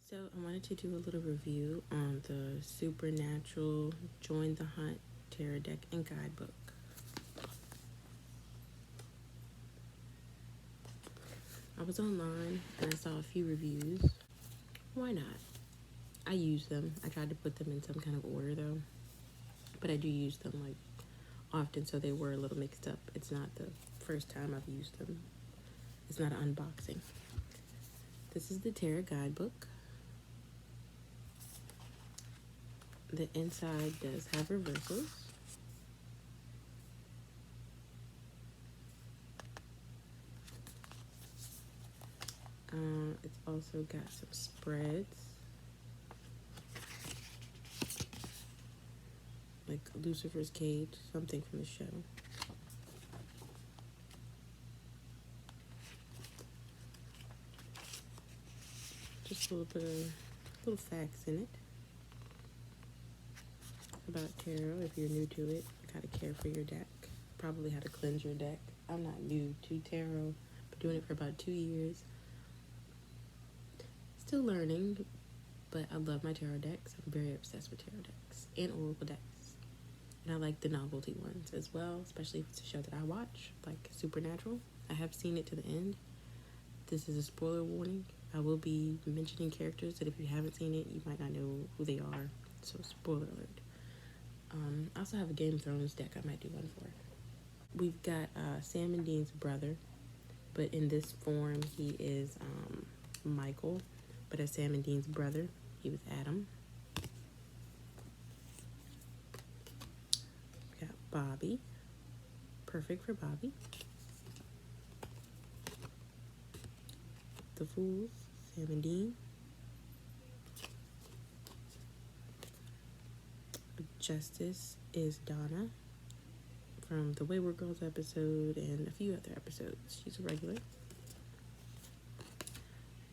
So I wanted to do a little review on the Supernatural Join the Hunt Tarot Deck and Guidebook. I was online and I saw a few reviews. Why not? I use them. I tried to put them in some kind of order though, but I do use them like often, so they were a little mixed up. It's not the first time I've used them. It's not an unboxing. This is the Tarot Guidebook. The inside does have reversals. It's also got some spreads, like Lucifer's Cage, something from the show. Just a little bit of little facts in it about tarot. If you're new to it, how to care for your deck, probably how to cleanse your deck. I'm not new to tarot, but doing it for about 2 years. Still learning, but I love my tarot decks. I'm very obsessed with tarot decks and oracle decks. And I like the novelty ones as well, especially if it's a show that I watch, like Supernatural. I have seen it to the end. This is a spoiler warning. I will be mentioning characters that if you haven't seen it, you might not know who they are. So spoiler alert. I also have a Game of Thrones deck I might do one for. We've got Sam and Dean's brother, but in this form he is Michael. But as Sam and Dean's brother, he was Adam. We got Bobby. Perfect for Bobby. The Fools, Sam and Dean. Justice is Donna from the Wayward Girls episode and a few other episodes. She's a regular.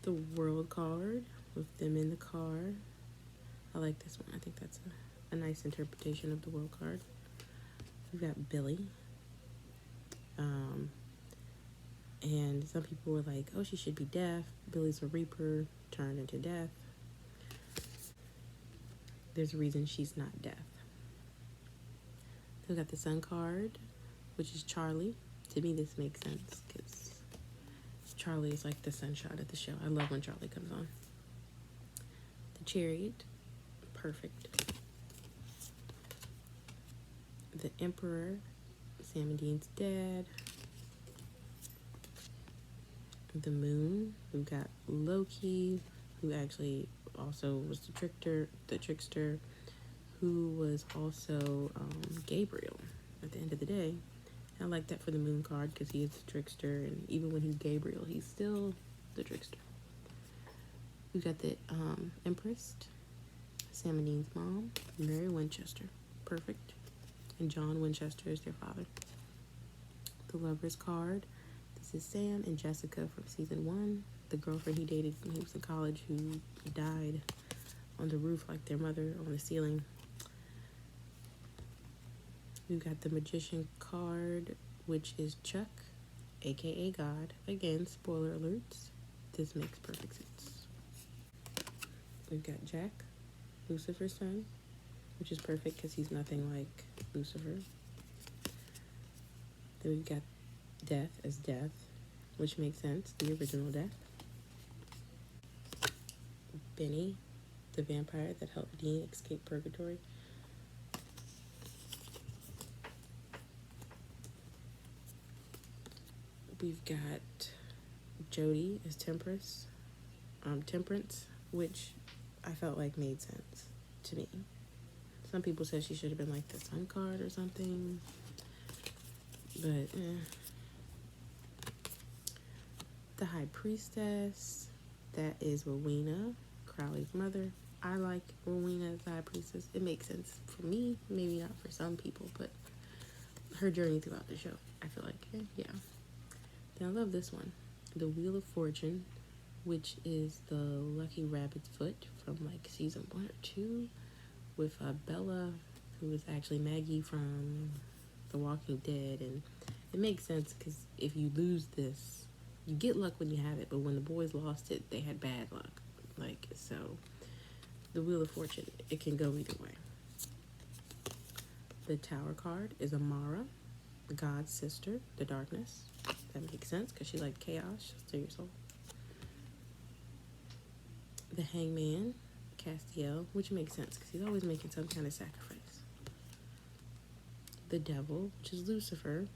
The World card with them in the car. I like this one. I think that's a nice interpretation of the World card. We've got Billy. And some people were like, oh, she should be deaf. Billy's a reaper turned into death. There's a reason she's not deaf. We got the Sun card, which is Charlie. To me, this makes sense because Charlie is like the sunshine of the show. I love when Charlie comes on. The Chariot, perfect. The Emperor, Sam and Dean's dad. The Moon, we've got Loki, who actually also was the trickster, who was also Gabriel at the end of the day. I like that for the Moon card because he is the trickster, and even when he's Gabriel, he's still the trickster. We've got the Empress, Sam and Dean's mom, Mary Winchester, perfect, and John Winchester is their father. The Lover's card, this is Sam and Jessica from season 1, the girlfriend he dated when he was in college who died on the roof like their mother on the ceiling. We've got the Magician card, which is Chuck, aka God. Again, spoiler alerts. This makes perfect sense. We've got Jack, Lucifer's son, which is perfect because he's nothing like Lucifer. Then we've got Death as Death, which makes sense, the original Death. Benny, the vampire that helped Dean escape purgatory. We've got Jody as Temperance, which I felt like made sense to me. Some people said she should have been like the Sun card or something, but The High Priestess, that is Rowena, Crowley's mother. I like Rowena as the High Priestess. It makes sense for me, maybe not for some people, but her journey throughout the show, I feel like, yeah. Then I love this one, the Wheel of Fortune, which is the Lucky Rabbit's Foot from like season 1 or 2 with Bella, who is actually Maggie from The Walking Dead. And it makes sense because if you lose this, you get luck when you have it, but when the boys lost it, they had bad luck. Like, so the Wheel of Fortune, it can go either way. The Tower card is Amara, God's sister, the darkness. That makes sense because she liked chaos. She'll steal your soul. The Hangman, Castiel, which makes sense because he's always making some kind of sacrifice. The Devil, which is Lucifer,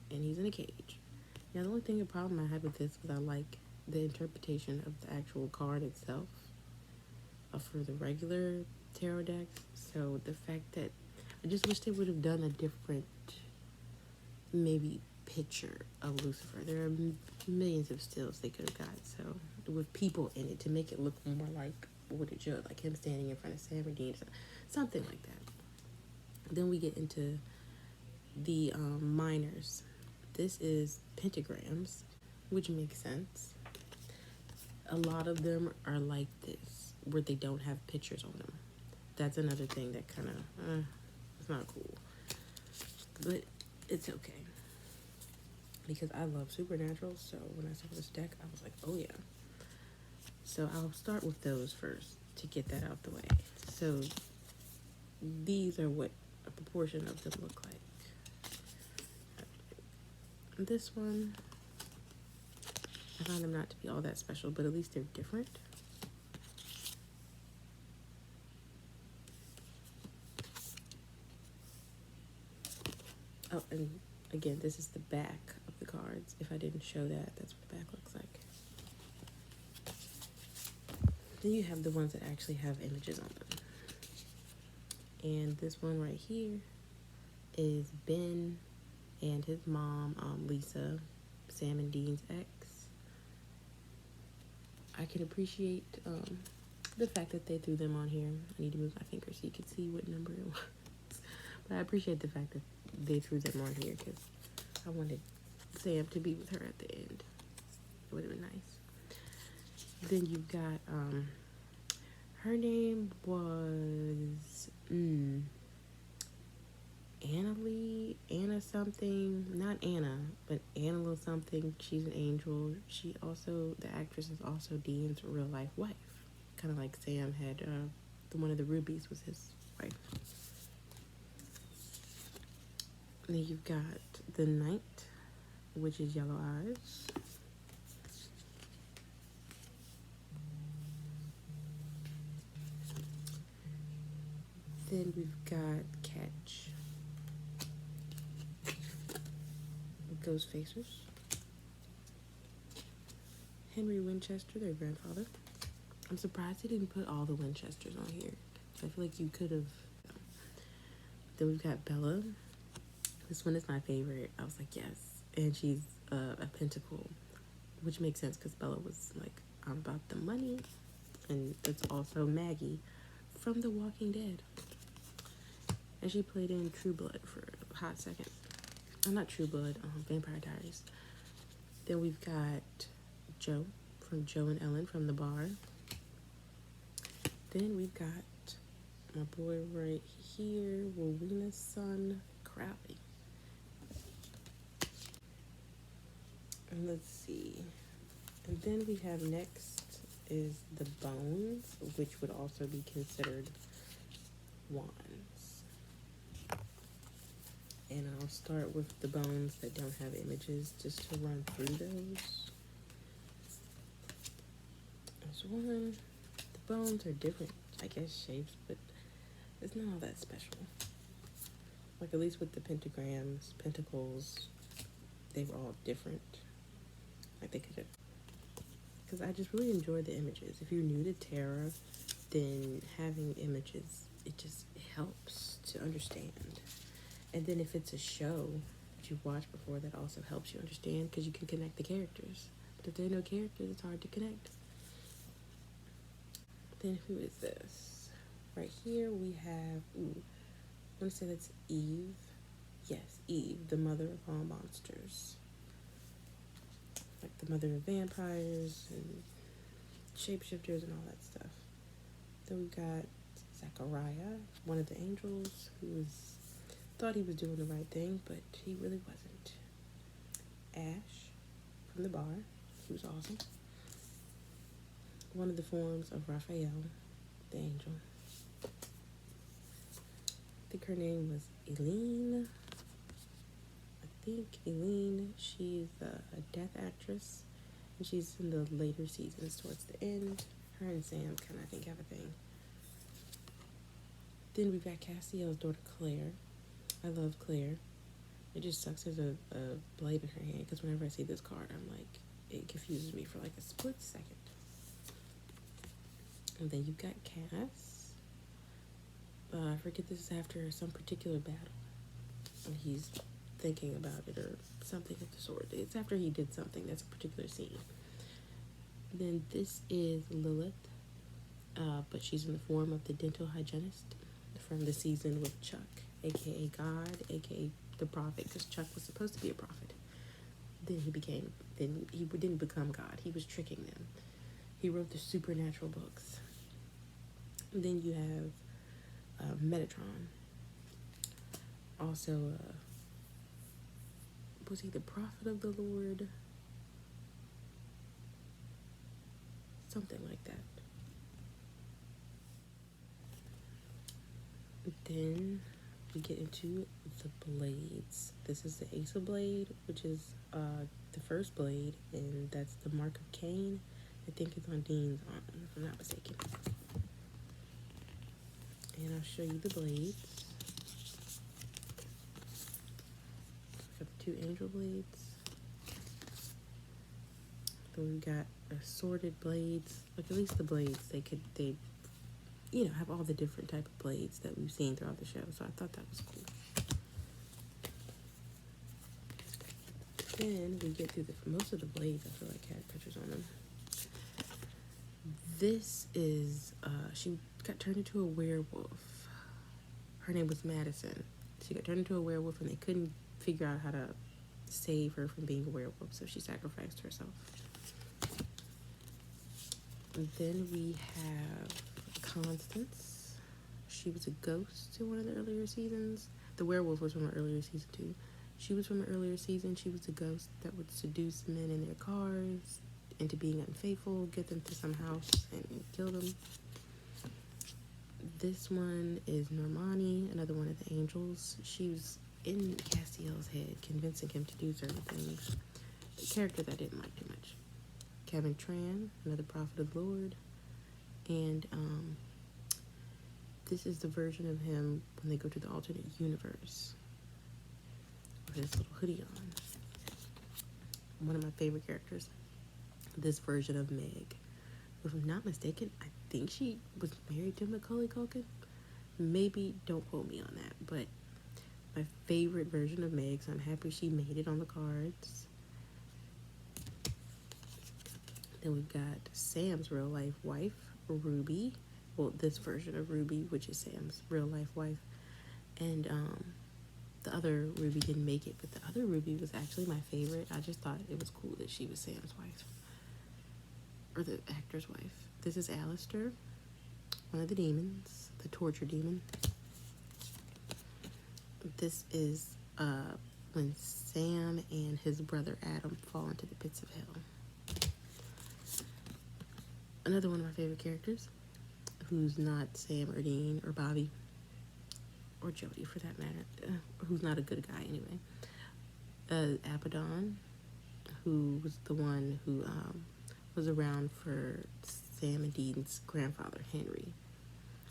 and he's in a cage. Now, the only thing, the problem I have with this is I like the interpretation of the actual card itself for the regular tarot decks. So the fact that I just wish they would have done a different, maybe, picture of Lucifer. There are millions of stills they could have got, so with people in it to make it look more like what it should, like him standing in front of Sam Redeemed, something like that. Then we get into the minors. This is pentagrams, which makes sense. A lot of them are like this, where they don't have pictures on them. That's another thing that kind of, it's not cool. But it's okay. Because I love Supernatural, so when I saw this deck, I was like, oh yeah. So I'll start with those first to get that out the way. So these are what a proportion of them look like. This one, I find them not to be all that special, but at least they're different. Oh, and again, this is the back of the cards. If I didn't show that, that's what the back looks like. Then you have the ones that actually have images on them. And this one right here is Ben and his mom, Lisa, Sam and Dean's ex. I can appreciate the fact that they threw them on here. I need to move my finger so you can see what number it was. But I appreciate the fact that they threw them on here because I wanted Sam to be with her at the end. It would have been nice. Then you've got, her name was, Anna something, not Anna, but Anna little something. She's an angel. She also, the actress is also Dean's real life wife. Kind of like Sam had, one of the rubies was his wife. And then you've got the Knight, which is Yellow Eyes. Then we've got Catch. Ghost Facers. Henry Winchester, their grandfather. I'm surprised they didn't put all the Winchesters on here. I feel like you could have. Then we've got Bella. This one is my favorite. I was like, yes. And she's a pentacle, which makes sense because Bella was like, I'm about the money. And it's also Maggie from The Walking Dead. And she played in True Blood for a hot second. Not True Blood, Vampire Diaries. Then we've got Joe from Joe and Ellen from The Bar. Then we've got my boy right here, Rowena's son, Crowley. And let's see. And then we have next is the Bones, which would also be considered wands. And I'll start with the bones that don't have images just to run through those. There's one. The bones are different, I guess, shapes, but it's not all that special. Like, at least with the pentagrams, pentacles, they were all different. Like, they could have... Because I just really enjoy the images. If you're new to tarot, then having images, it helps to understand. And then if it's a show that you've watched before, that also helps you understand because you can connect the characters. But if there are no characters, it's hard to connect. Then who is this? Right here we have, I want to say that's Eve. Yes, Eve, the mother of all monsters. Like the mother of vampires and shapeshifters and all that stuff. Then we've got Zachariah, one of the angels, who thought he was doing the right thing, but he really wasn't. Ash from The Bar, he was awesome. one of the forms of Raphael, the angel. I think her name was Eileen. She's a death actress, and she's in the later seasons towards the end. Her and Sam kind of, I think, have a thing. Then we've got Castiel's daughter, Claire. I love Claire. It just sucks there's a blade in her hand, because whenever I see this card, I'm like, it confuses me for like a split second. And then you've got Cass. I forget, this is after some particular battle. And he's thinking about it or something of the sort. It's after he did something. That's a particular scene. Then this is Lilith, but she's in the form of the dental hygienist from the season with Chuck, aka God, aka the prophet, because Chuck was supposed to be a prophet. Then he didn't become God. He was tricking them. He wrote the supernatural books. And then you have Metatron. Also, was he the prophet of the Lord? Something like that. Then we get into the blades. This is the Ace of Blade, which is the first blade, and that's the Mark of Cain. I think it's on Dean's arm, if I'm not mistaken. And I'll show you the blades. Got the two angel blades. Then we've got assorted blades. Like, at least the blades, they have all the different type of blades that we've seen throughout the show. So I thought that was cool. Then we get through most of the blades. I feel like had pictures on them. This is she got turned into a werewolf. Her name was Madison. She got turned into a werewolf, and they couldn't figure out how to save her from being a werewolf, so she sacrificed herself. And then we have Constance. She was a ghost in one of the earlier seasons. The werewolf was from an earlier season too. She was from an earlier season. She was a ghost that would seduce men in their cars into being unfaithful, get them to some house and kill them. This one is Normani, another one of the angels. She was in Castiel's head, convincing him to do certain things. The character that I didn't like too much. Kevin Tran, another prophet of the Lord. And this is the version of him when they go to the alternate universe. With his little hoodie on. One of my favorite characters. This version of Meg. If I'm not mistaken, I think she was married to Macaulay Culkin. Maybe, don't quote me on that. But my favorite version of Meg, so I'm happy she made it on the cards. Then we've got Sam's real life wife, Ruby. Well, this version of Ruby, which is Sam's real life wife. And the other Ruby didn't make it, but the other Ruby was actually my favorite. I just thought it was cool that she was Sam's wife. Or the actor's wife. This is Alistair, one of the demons, the torture demon. This is when Sam and his brother Adam fall into the pits of hell. Another one of my favorite characters, who's not Sam or Dean or Bobby or Jody for that matter, who's not a good guy anyway. Abaddon, who was the one who was around for Sam and Dean's grandfather, Henry.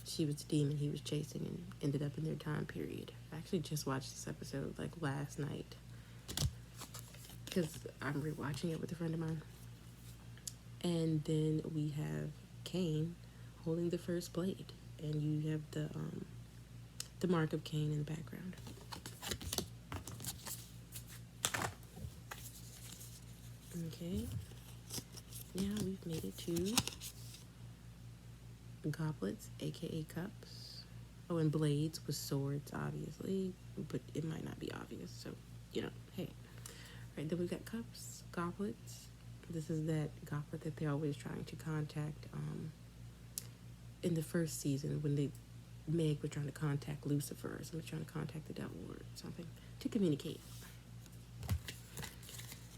She was the demon he was chasing and ended up in their time period. I actually just watched this episode like last night because I'm rewatching it with a friend of mine. And then we have Cain holding the first blade, and you have the mark of Cain in the background. Okay. Now we've made it to goblets, aka cups. Oh, and blades with swords, obviously, but it might not be obvious, so, hey. Right, then we've got cups, goblets. This is that goblet that they're always trying to contact. In the first season, when Meg was trying to contact Lucifer, or somebody trying to contact the devil or something to communicate.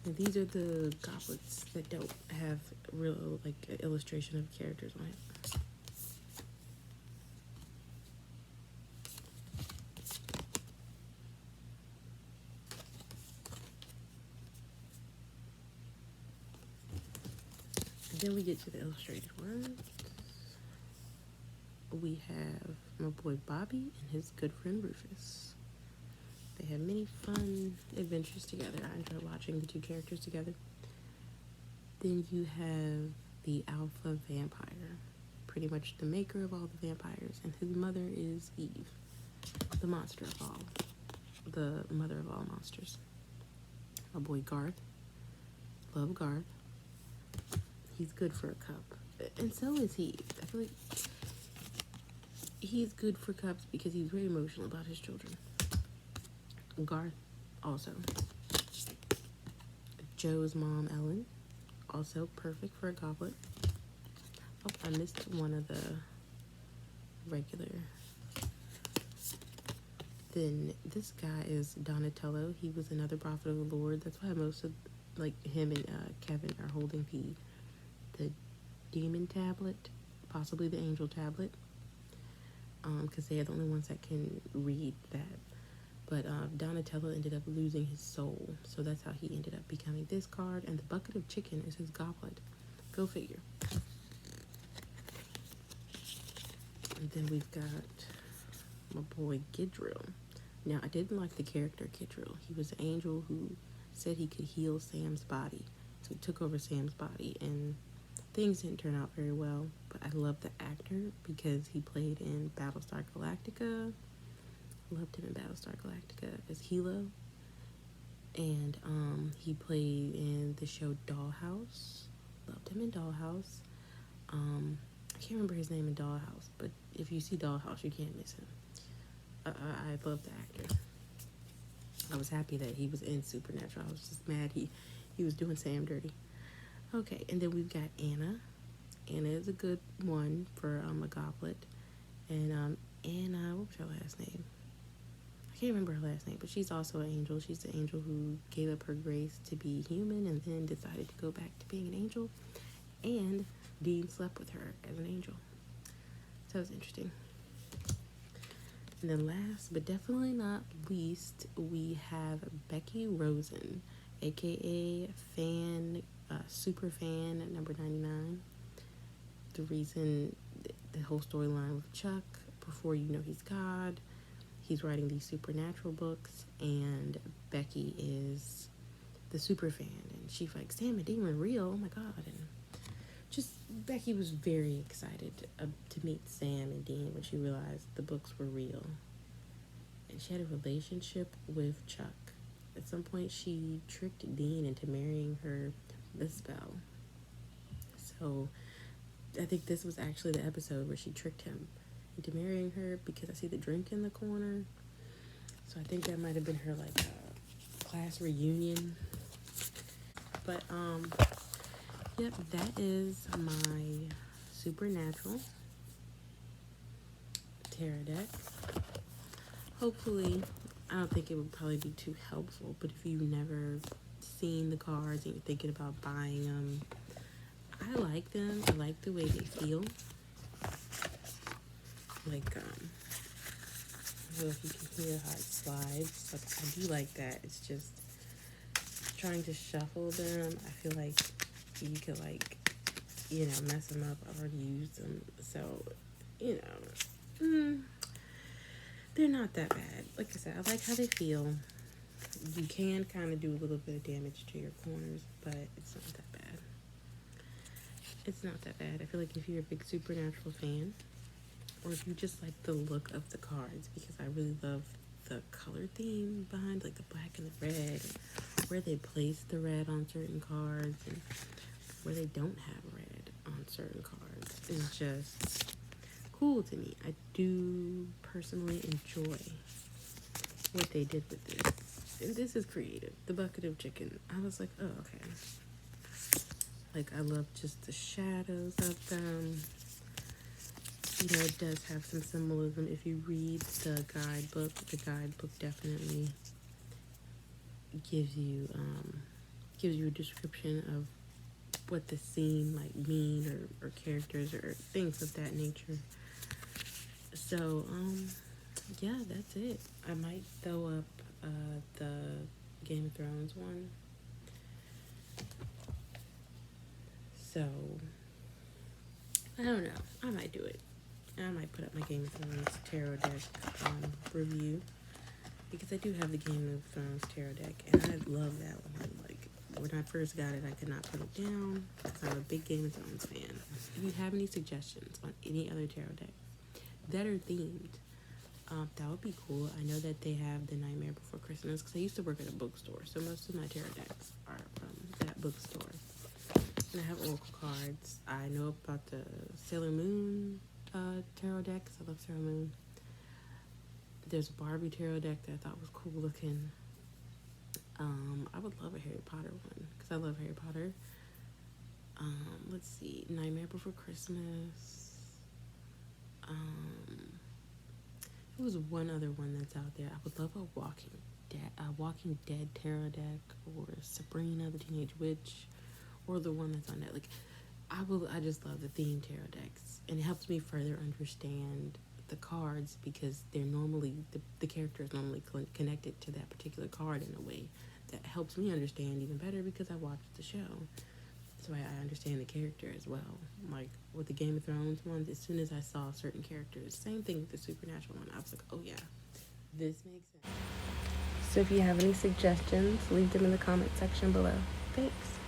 And these are the goblets that don't have real, like, illustration of characters on it. And then we get to the illustrated ones. We have my boy Bobby and his good friend Rufus. They have many fun adventures together. I enjoy watching the two characters together. Then you have the alpha vampire, pretty much the maker of all the vampires, and his mother is Eve, the monster of all, the mother of all monsters. My boy Garth, love Garth. He's good for a cup, and so is he. I feel like he's good for cups because he's very emotional about his children. Garth also. Joe's mom, Ellen, also perfect for a goblet. Oh, I missed one of the regular. Then this guy is Donatello. He was another prophet of the Lord. That's why most of, like, him and Kevin are holding the demon tablet, possibly the angel tablet, because they are the only ones that can read that. But Donatello ended up losing his soul, so that's how he ended up becoming this card. And the bucket of chicken is his goblet. Go figure. And then we've got my boy Gidril. Now, I didn't like the character Gidril. He was an angel who said he could heal Sam's body. So he took over Sam's body, and things didn't turn out very well. But I love the actor because he played in Battlestar Galactica. Loved him in Battlestar Galactica as Hilo. And he played in the show Dollhouse. Loved him in Dollhouse. I can't remember his name in Dollhouse, but if you see Dollhouse, you can't miss him. I love the actor. I was happy that he was in Supernatural. I was just mad he was doing Sam dirty. Okay, and then we've got Anna. Anna is a good one for a goblet. And Anna, what was her last name? I can't remember her last name, but she's also an angel. She's the angel who gave up her grace to be human and then decided to go back to being an angel. And Dean slept with her as an angel. So it was interesting. And then last, but definitely not least, we have Becky Rosen, aka super fan at number 99. The reason, the whole storyline with Chuck, before you know he's God, he's writing these supernatural books, and Becky is the super fan, and she's like, Sam and Dean were real, oh my god. And just, Becky was very excited to meet Sam and Dean when she realized the books were real. And she had a relationship with Chuck. At some point, she tricked Dean into marrying her this spell. So, I think this was actually the episode where she tricked him into marrying her, because I see the drink in the corner. So I think that might have been her, like, class reunion. But, yep, that is my Supernatural tarot deck. Hopefully, I don't think it would probably be too helpful, but if you've never seen the cards and you're thinking about buying them, I like them. I like the way they feel. Like, I don't know if you can hear how it slides. Like, I do like that. It's just trying to shuffle them. I feel like you could, like, you know, mess them up. I've already used them. So, you know, they're not that bad. Like I said, I like how they feel. You can kind of do a little bit of damage to your corners, but it's not that bad. It's not that bad. I feel like if you're a big Supernatural fan, or if you just like the look of the cards, because I really love the color theme behind, like the black and the red, and where they place the red on certain cards, and where they don't have red on certain cards, is just cool to me. I do personally enjoy what they did with this. And this is creative. The bucket of chicken. I was like, oh, okay. Like, I love just the shadows of them. You know, it does have some symbolism. If you read the guidebook definitely gives you gives you a description of what the scene might mean, or characters or things of that nature. So yeah, that's it. I might throw up the Game of Thrones one. So I don't know, I might do it. I might put up my Game of Thrones tarot deck review, because I do have the Game of Thrones tarot deck, and I love that one. Like, when I first got it, I could not put it down, because I'm a big Game of Thrones fan. If you have any suggestions on any other tarot deck that are themed, that would be cool. I know that they have the Nightmare Before Christmas, because I used to work at a bookstore, so most of my tarot decks are from that bookstore. And I have oracle cards. I know about the Sailor Moon tarot deck, because I love Sailor Moon. There's a Barbie tarot deck that I thought was cool looking. I would love a Harry Potter one, because I love Harry Potter. Let's see, Nightmare Before Christmas. There was one other one that's out there. I would love a Walking Dead tarot deck, or Sabrina the Teenage Witch, or the one that's on that. Like, I just love the theme tarot decks, and it helps me further understand the cards, because they're normally the character is normally connected to that particular card in a way that helps me understand even better, because I watched the show, so I understand the character as well. Like with the Game of Thrones ones, as soon as I saw certain characters, same thing with the Supernatural one, I was like, oh yeah, this makes sense. So if you have any suggestions, leave them in the comment section below. Thanks.